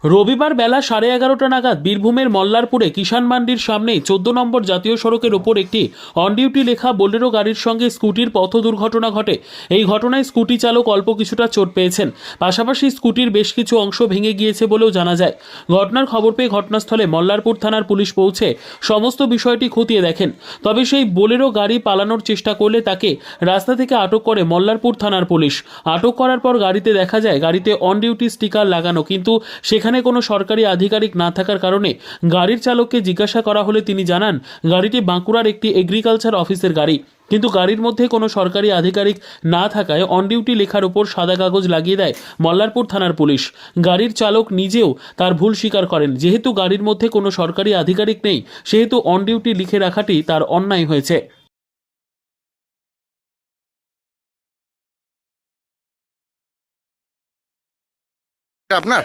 রবিবার বেলা 11:30টা নাগাদ বীরভূমের মল্লারপুরে কিষাণ মান্ডির সামনেই 14 নম্বর জাতীয় সড়কের ওপর একটি অন ডিউটি লেখা বোলেরো গাড়ির সঙ্গে স্কুটির পথ দুর্ঘটনা ঘটে। এই ঘটনায় স্কুটি চালক অল্প কিছুটা চোট পেয়েছেন, পাশাপাশি স্কুটির বেশ কিছু অংশ ভেঙে গিয়েছে বলেও জানা যায়। ঘটনার খবর পেয়ে ঘটনাস্থলে মল্লারপুর থানার পুলিশ পৌঁছে সমস্ত বিষয়টি খতিয়ে দেখেন। তবে সেই বোলেরো গাড়ি পালানোর চেষ্টা করলে তাকে রাস্তা থেকে আটক করে মল্লারপুর থানার পুলিশ। আটক করার পর গাড়িতে দেখা যায় গাড়িতে অন ডিউটি স্টিকার লাগানো, কিন্তু সেখানে কোনো সরকারি আধিকারিক না থাকার কারণে গাড়ির চালককে জিজ্ঞাসা করা হলে তিনি জানান গাড়িটি বাঁকুড়ার একটি এগ্রিকালচার অফিসের গাড়ি, কিন্তু গাড়ির মধ্যে কোনো সরকারি আধিকারিক না থাকায় অন ডিউটি লেখার উপর সাদা কাগজ লাগিয়ে দেয় মল্লারপুর থানার পুলিশ। গাড়ির চালক নিজেও তার ভুল স্বীকার করেন। যেহেতু গাড়ির মধ্যে কোনো সরকারি আধিকারিক নেই, সেহেতু অন ডিউটি লিখে রাখাটি তার অন্যায় হয়েছে। আপনার